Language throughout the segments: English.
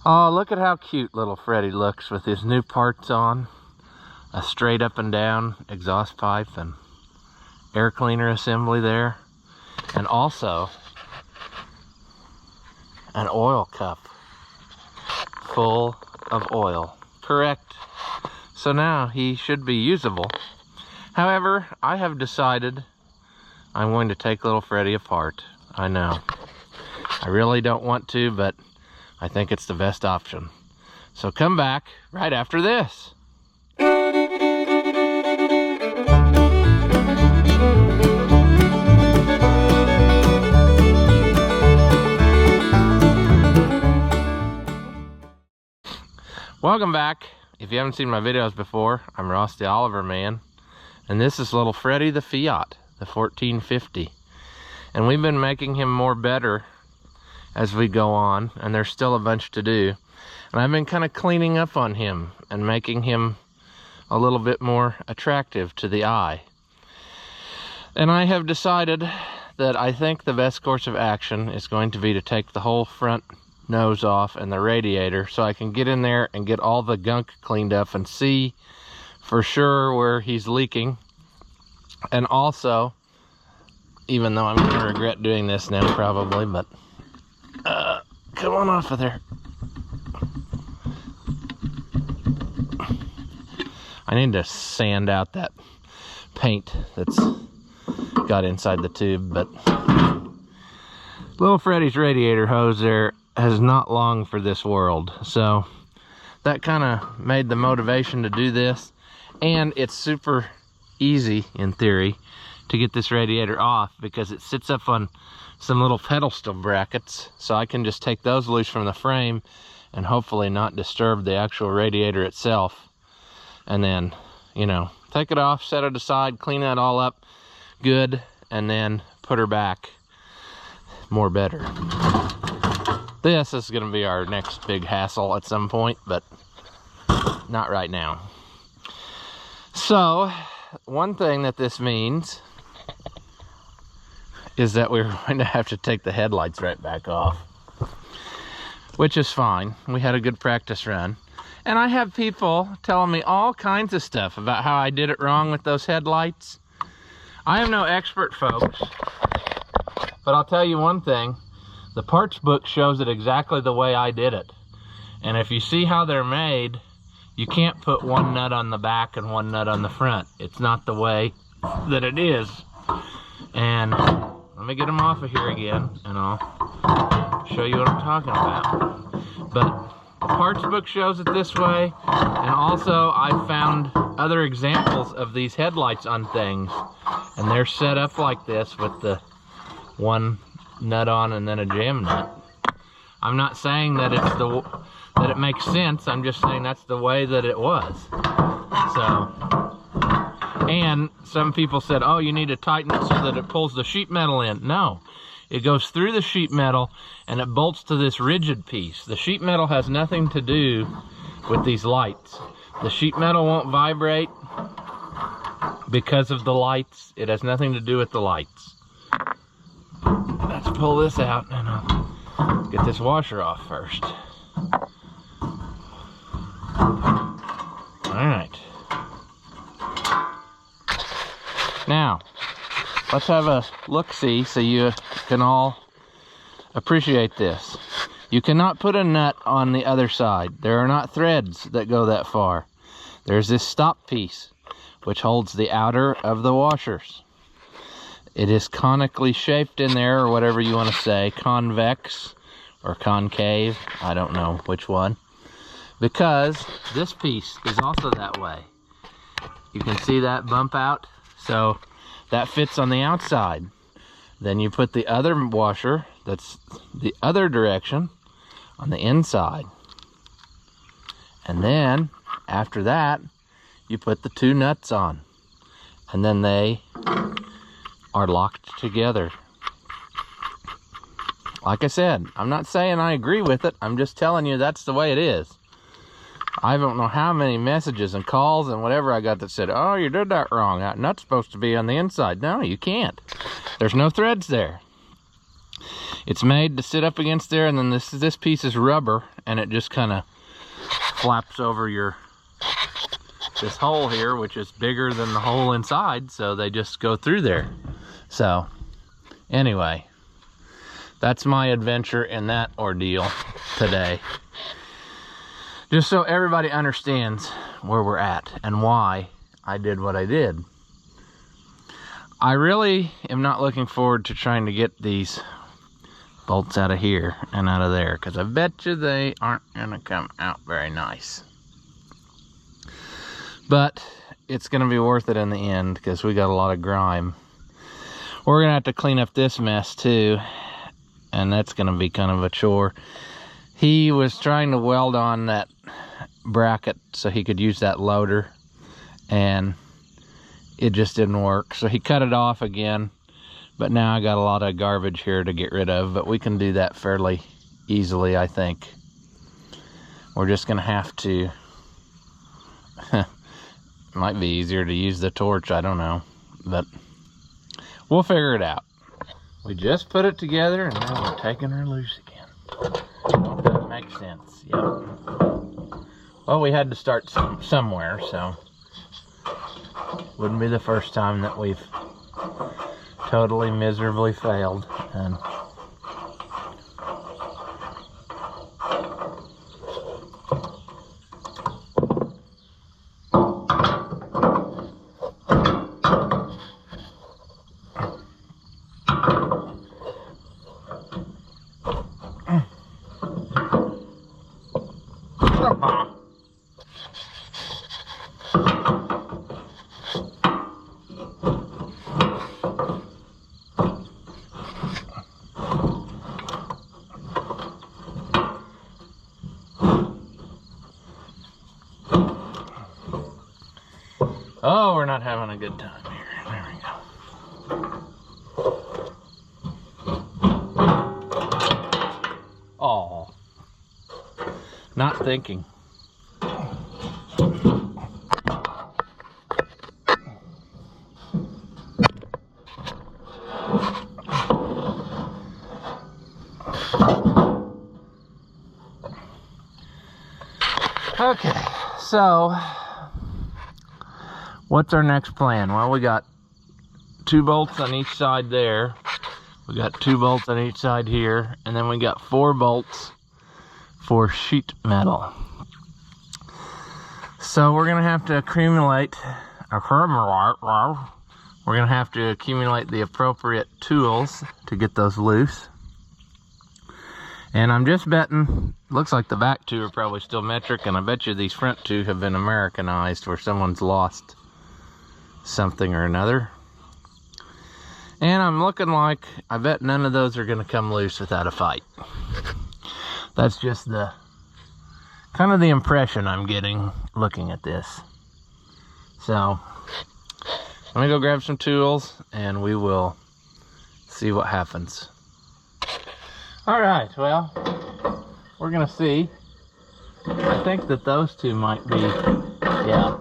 Oh, look at how cute little Freddie looks with his new parts on. A straight up and down exhaust pipe and air cleaner assembly there. And also an oil cup full of oil. Correct. So now he should be usable. However, I have decided I'm going to take little Freddie apart. I know. I really don't want to, but I think it's the best option. So come back right after this. Welcome back. If you haven't seen my videos before, I'm Ross the Oliver Man, and this is little Freddie the Fiat, the 1450. And we've been making him more better as we go on, and there's still a bunch to do. And I've been kind of cleaning up on him and making him a little bit more attractive to the eye. And I have decided that I think the best course of action is going to be to take the whole front nose off and the radiator, so I can get in there and get all the gunk cleaned up and see for sure where he's leaking. And also, even though I'm going to regret doing this now probably, but come on off of there. I need to sand out that paint that's got inside the tube, but little Freddie's radiator hose there has not long for this world, so that kind of made the motivation to do this. And it's super easy in theory to get this radiator off because it sits up on some little pedestal brackets, so I can just take those loose from the frame and hopefully not disturb the actual radiator itself. And then, you know, take it off, set it aside, clean that all up good, and then put her back more better. This is going to be our next big hassle at some point, but not right now. So, one thing that this means is that we're going to have to take the headlights right back off, which is fine. We had a good practice run. And I have people telling me all kinds of stuff about how I did it wrong with those headlights. I am no expert, folks, but I'll tell you one thing. The parts book shows it exactly the way I did it. And if you see how they're made, you can't put one nut on the back and one nut on the front. It's not the way that it is. And let me get them off of here again, and I'll show you what I'm talking about. But the parts book shows it this way, and also I found other examples of these headlights on things, and they're set up like this with the one nut on and then a jam nut. I'm not saying that that it makes sense. I'm just saying that's the way that it was. So, and some people said, oh, you need to tighten it so that it pulls the sheet metal in. No, it goes through the sheet metal and it bolts to this rigid piece. The sheet metal has nothing to do with these lights. The sheet metal won't vibrate because of the lights. It has nothing to do with the lights. Let's pull this out and I'll get this washer off first. Alright. Now, let's have a look-see so you can all appreciate this. You cannot put a nut on the other side. There are not threads that go that far. There's this stop piece, which holds the outer of the washers. It is conically shaped in there, or whatever you want to say, convex or concave, I don't know which one, because this piece is also that way. You can see that bump out, so that fits on the outside. Then you put the other washer, that's the other direction, on the inside. And then, after that, you put the two nuts on, and then they are locked together. Like I said, I'm not saying I agree with it. I'm just telling you that's the way it is. I don't know how many messages and calls and whatever I got that said, oh, you did that wrong. That nut's supposed to be on the inside. No, you can't. There's no threads there. It's made to sit up against there, and then this piece is rubber, and it just kind of flaps over this hole here, which is bigger than the hole inside, so they just go through there. So anyway, that's my adventure in that ordeal today. Just so everybody understands where we're at and why I did what I did. I really am not looking forward to trying to get these bolts out of here and out of there, because I bet you they aren't gonna come out very nice. But it's gonna be worth it in the end, because we got a lot of grime. We're gonna have to clean up this mess too, and that's gonna be kind of a chore. He was trying to weld on that bracket so he could use that loader, and it just didn't work. So he cut it off again, but now I got a lot of garbage here to get rid of, but we can do that fairly easily, I think. We're just gonna have to, it might be easier to use the torch, I don't know, but we'll figure it out. We just put it together and now we're taking her loose again. Doesn't make sense, yep. Well, we had to start somewhere, so wouldn't be the first time that we've totally miserably failed. And oh, we're not having a good time here. There we go. Oh, not thinking. Okay, so what's our next plan? Well, we got 2 bolts on each side there. We got 2 bolts on each side here. And then we got 4 bolts for sheet metal. So we're going to have to accumulate the appropriate tools to get those loose. And I'm just betting, looks like the back 2 are probably still metric, and I bet you these front 2 have been Americanized where someone's lost something or another. And I'm looking like, I bet none of those are going to come loose without a fight. That's just the kind of the impression I'm getting looking at this. So let me go grab some tools and we will see what happens. All right, well, we're gonna see. I think that those 2 might be, yeah,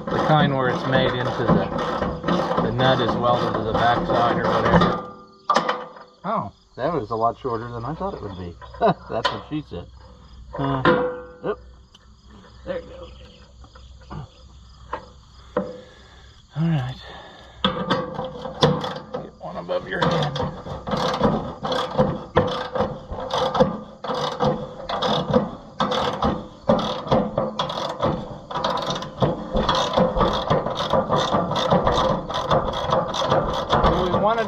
the kind where it's made into the nut is welded to the backside or whatever. Oh, that was a lot shorter than I thought it would be. That's what she said. Oop, there it goes. All right, get one above your head.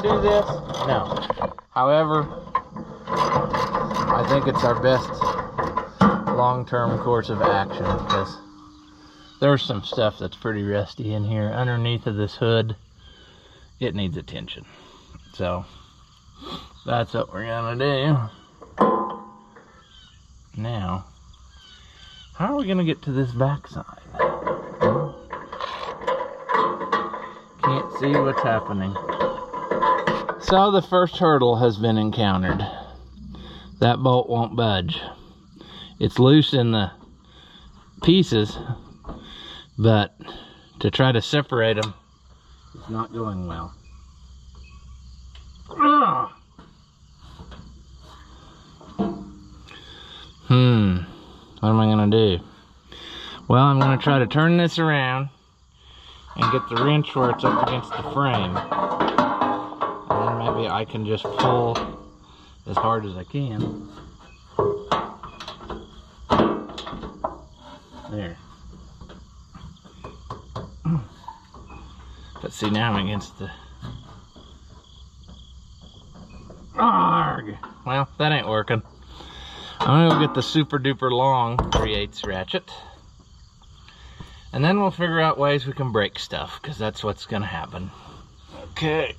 Do this? No. However, I think it's our best long-term course of action, because there's some stuff that's pretty rusty in here underneath of this hood. It needs attention. So that's what we're gonna do. Now, how are we gonna get to this backside? Can't see what's happening. So the first hurdle has been encountered. That bolt won't budge. It's loose in the pieces, but to try to separate them, it's not going well. What am I gonna do? Well, I'm gonna try to turn this around and get the wrench where it's up against the frame. And then maybe I can just pull as hard as I can. There. But see, now I'm against the... Arrgh! Well, that ain't working. I'm gonna go get the super duper long 3/8 ratchet. And then we'll figure out ways we can break stuff, because that's what's gonna happen. Okay.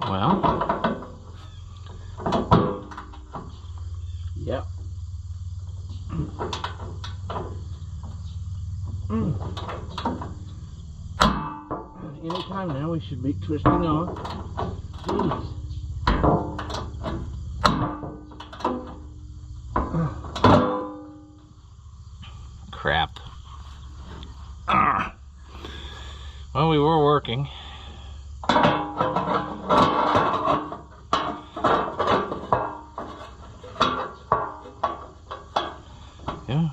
Well. Yep. Anytime now we should be twisting off. Jeez. Crap. Well, we were working. Yeah.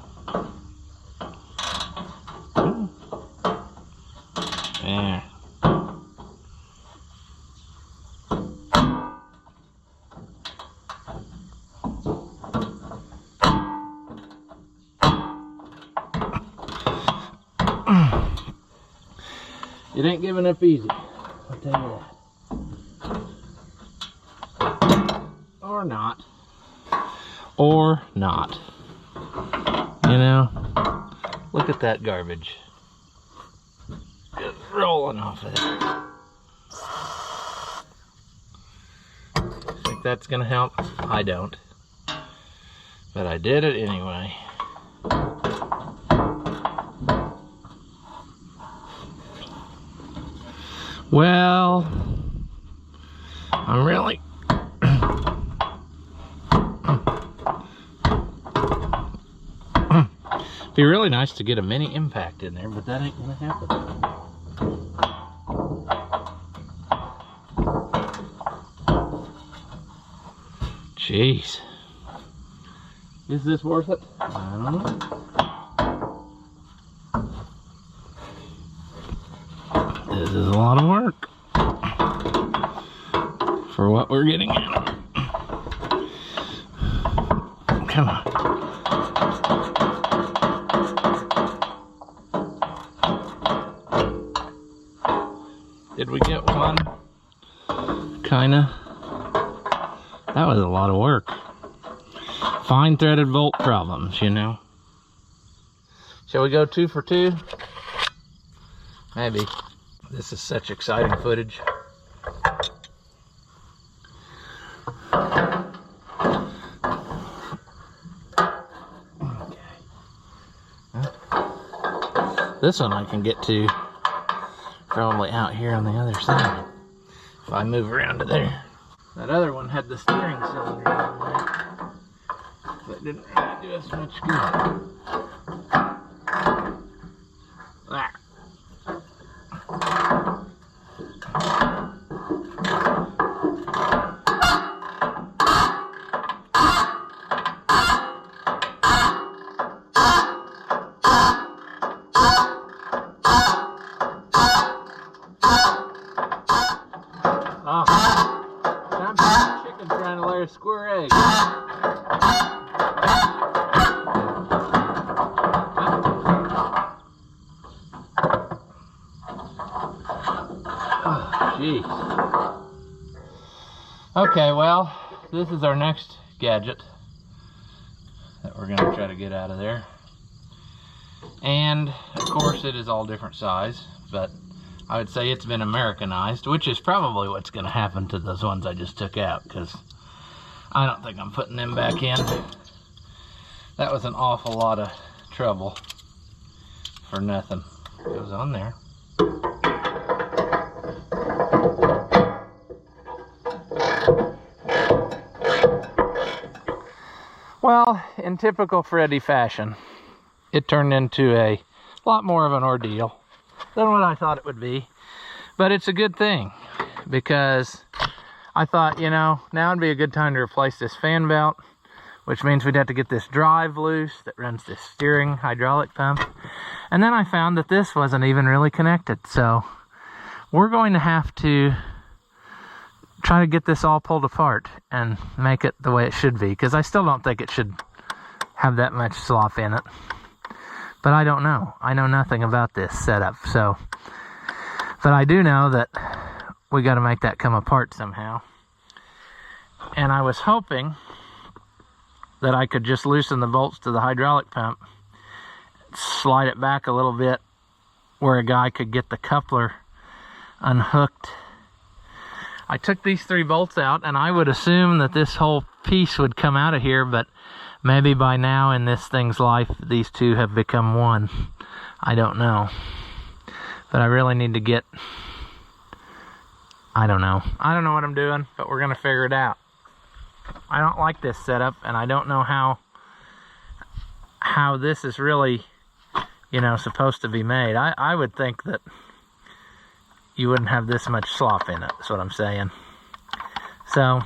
There. It ain't giving up easy, I'll tell you that. Or not. Or not. You know, look at that garbage. Just rolling off of there. Think that's gonna help? I don't. But I did it anyway. Well, I'm really... Be really nice to get a mini impact in there, but that ain't gonna happen. Jeez. Is this worth it? I don't know. This is a lot of work for what we're getting out of it. Come on. Did we get one? Kinda. That was a lot of work. Fine threaded bolt problems, you know. Shall we go 2 for 2? Maybe. This is such exciting footage. Okay. This one I can get to probably out here on the other side if I move around to there. That other one had the steering cylinder on there. That didn't really do us much good. There. Chicken trying to lay a square egg. Oh, jeez. Okay, well, this is our next gadget that we're going to try to get out of there. And, of course, it is all different size, but I would say it's been Americanized, which is probably what's going to happen to those ones I just took out, because I don't think I'm putting them back in. That was an awful lot of trouble for nothing. It goes on there. Well, in typical Freddie fashion, it turned into a lot more of an ordeal than what I thought it would be. But it's a good thing, because I thought, you know, now would be a good time to replace this fan belt, which means we'd have to get this drive loose that runs this steering hydraulic pump. And then I found that this wasn't even really connected. So we're going to have to try to get this all pulled apart and make it the way it should be, because I still don't think it should have that much slop in it. But I don't know. I know nothing about this setup. So, but I do know that we got to make that come apart somehow. And I was hoping that I could just loosen the bolts to the hydraulic pump, slide it back a little bit where a guy could get the coupler unhooked. I took these 3 bolts out, and I would assume that this whole piece would come out of here, but maybe by now in this thing's life, these 2 have become one. I don't know. But I really need to get... I don't know. I don't know what I'm doing, but we're going to figure it out. I don't like this setup, and I don't know how this is really, you know, supposed to be made. I would think that you wouldn't have this much slop in it, that's what I'm saying. So,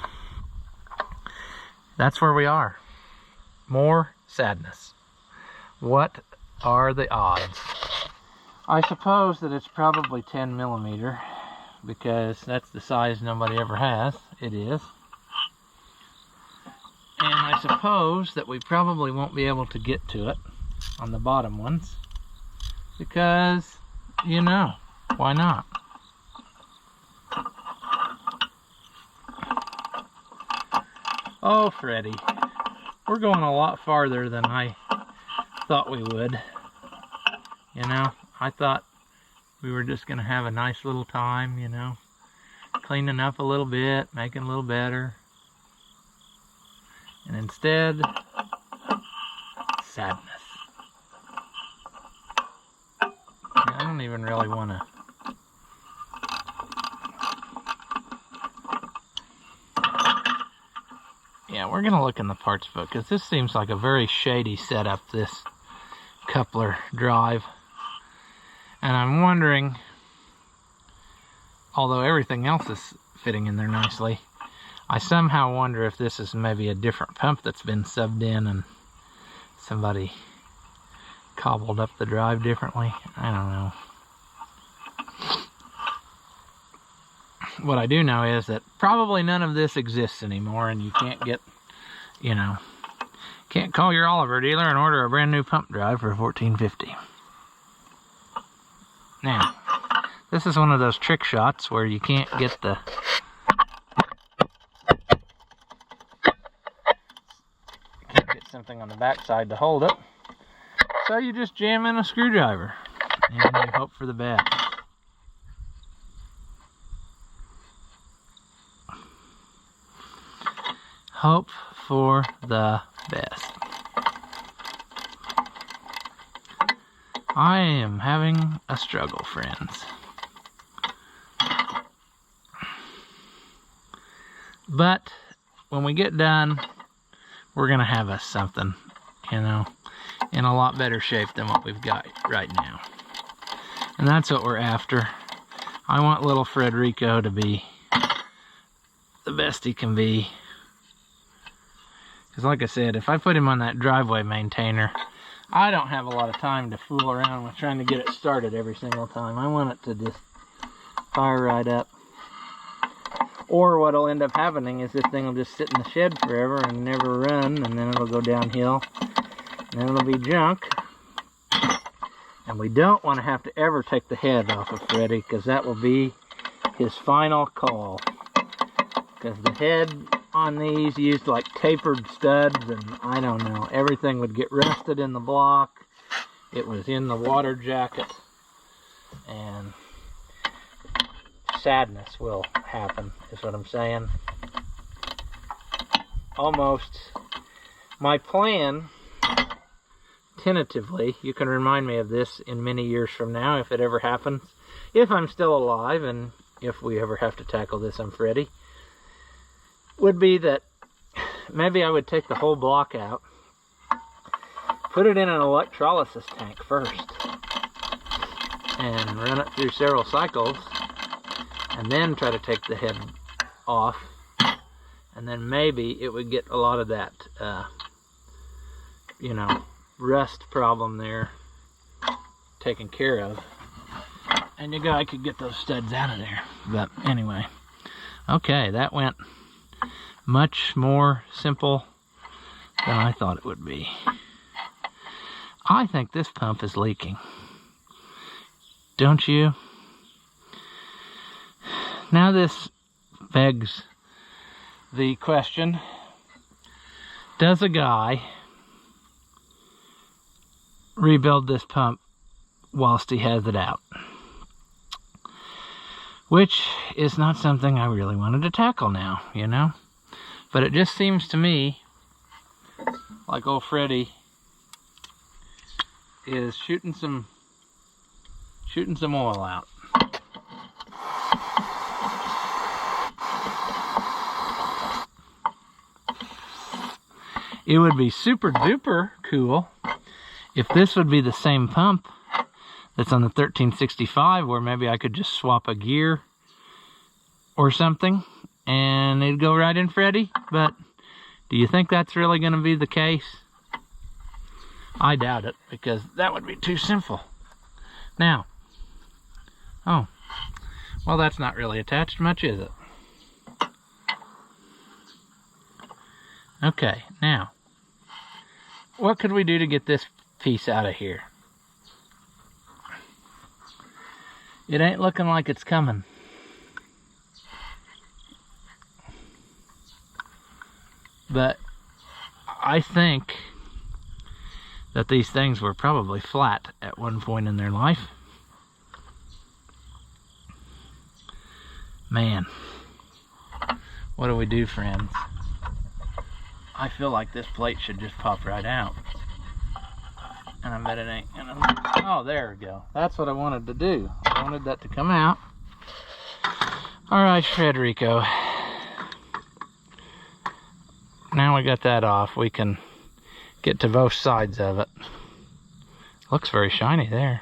that's where we are. More sadness. What are the odds? I suppose that it's probably 10 millimeter, because that's the size nobody ever has. It is. And I suppose that we probably won't be able to get to it on the bottom ones, because, you know, why not? Oh, Freddie, we're going a lot farther than I thought we would. You know, I thought we were just going to have a nice little time, you know, cleaning up a little bit, making a little better. And instead, sadness. I don't even really want to... Yeah, we're going to look in the parts book, because this seems like a very shady setup, this coupler drive. And I'm wondering, although everything else is fitting in there nicely, I somehow wonder if this is maybe a different pump that's been subbed in and somebody cobbled up the drive differently. I don't know. What I do know is that probably none of this exists anymore, and you can't get, you know, can't call your Oliver dealer and order a brand new pump drive for $14.50. Now, this is one of those trick shots where you can't get the something on the backside to hold it, so you just jam in a screwdriver and you hope for the best. Hope for the best. I am having a struggle, friends. But when we get done, we're gonna have us something, you know, in a lot better shape than what we've got right now. And that's what we're after. I want little Frederico to be the best he can be. Because like I said, if I put him on that driveway maintainer, I don't have a lot of time to fool around with trying to get it started every single time. I want it to just fire right up. Or what'll end up happening is this thing will just sit in the shed forever and never run, and then it'll go downhill, and then it'll be junk. And we don't want to have to ever take the head off of Freddie, because that will be his final call. Because the head on these used like tapered studs, and I don't know, everything would get rusted in the block. It was in the water jacket, and sadness will happen, is what I'm saying. Almost. My plan, tentatively, you can remind me of this in many years from now, if it ever happens, if I'm still alive, and if we ever have to tackle this on Freddie, would be that maybe I would take the whole block out, put it in an electrolysis tank first, and run it through several cycles, and then try to take the head off, and then maybe it would get a lot of that you know, rust problem there taken care of. And the guy could get those studs out of there. But anyway, okay, that went much more simple than I thought it would be. I think this pump is leaking. Don't you? Now this begs the question, does a guy rebuild this pump whilst he has it out? Which is not something I really wanted to tackle now, you know? But it just seems to me like old Freddie is shooting some oil out. It would be super duper cool if this would be the same pump that's on the 1365, where maybe I could just swap a gear or something and it'd go right in Freddie. But do you think that's really going to be the case? I doubt it, because that would be too simple. Now, oh, well, that's not really attached much, is it? Okay, now, what could we do to get this piece out of here? It ain't looking like it's coming. But I think that these things were probably flat at one point in their life. Man, what do we do, friends? I feel like this plate should just pop right out. And I bet it ain't gonna... Oh, there we go. That's what I wanted to do. I wanted that to come out. Alright, Federico. Now we got that off, we can get to both sides of it. Looks very shiny there.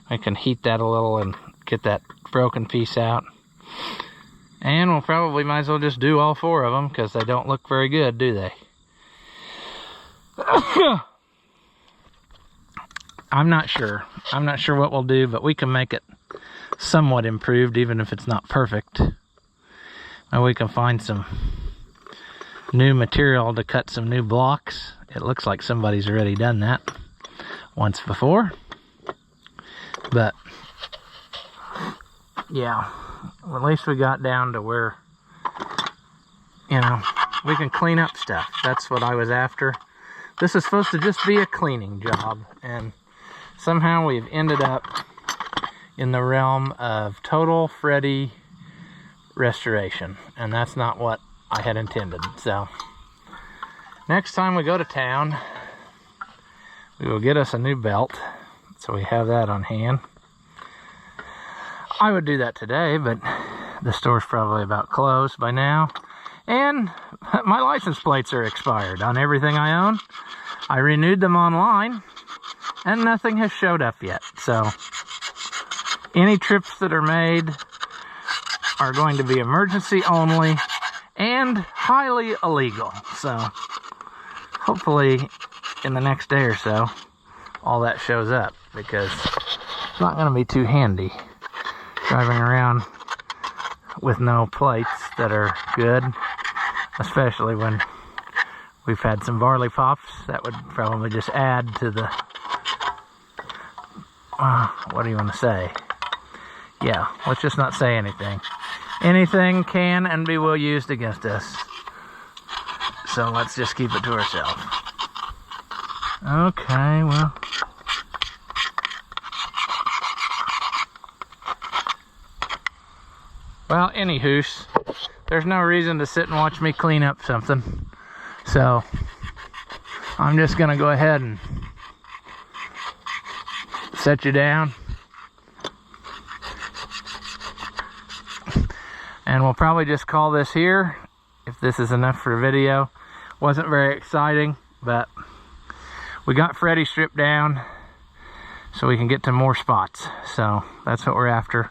I can heat that a little and get that broken piece out. And we'll probably might as well just do all four of them, because they don't look very good, do they? I'm not sure. I'm not sure what we'll do, but we can make it somewhat improved, even if it's not perfect. And we can find some new material to cut some new blocks. It looks like somebody's already done that once before. But, yeah, well, at least we got down to where, you know, we can clean up stuff. That's what I was after. This is supposed to just be a cleaning job, and somehow we've ended up in the realm of total Freddie restoration, and that's not what I had intended. So next time we go to town, we will get us a new belt, so we have that on hand. I would do that today, but the store's probably about closed by now, and my license plates are expired on everything I own. I renewed them online and nothing has showed up yet, so any trips that are made are going to be emergency only and highly illegal. So hopefully in the next day or so all that shows up, because it's not going to be too handy driving around with no plates that are good, especially when we've had some barley pops. That would probably just add to the what do you want to say? Yeah, let's just not say anything. Anything can and be well used against us. So let's just keep it to ourselves. Okay, well. Well, anywhoos, there's no reason to sit and watch me clean up something. So I'm just gonna go ahead and set you down. And we'll probably just call this here, if this is enough for a video. Wasn't very exciting, but we got Freddie stripped down so we can get to more spots. So that's what we're after.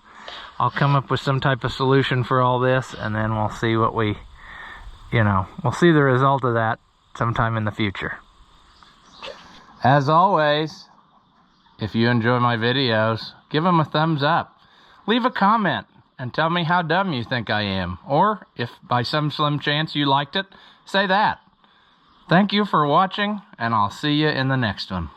I'll come up with some type of solution for all this, and then we'll see what we'll see the result of that sometime in the future. As always, if you enjoy my videos, give them a thumbs up. Leave a comment and tell me how dumb you think I am. Or, if by some slim chance you liked it, say that. Thank you for watching, and I'll see you in the next one.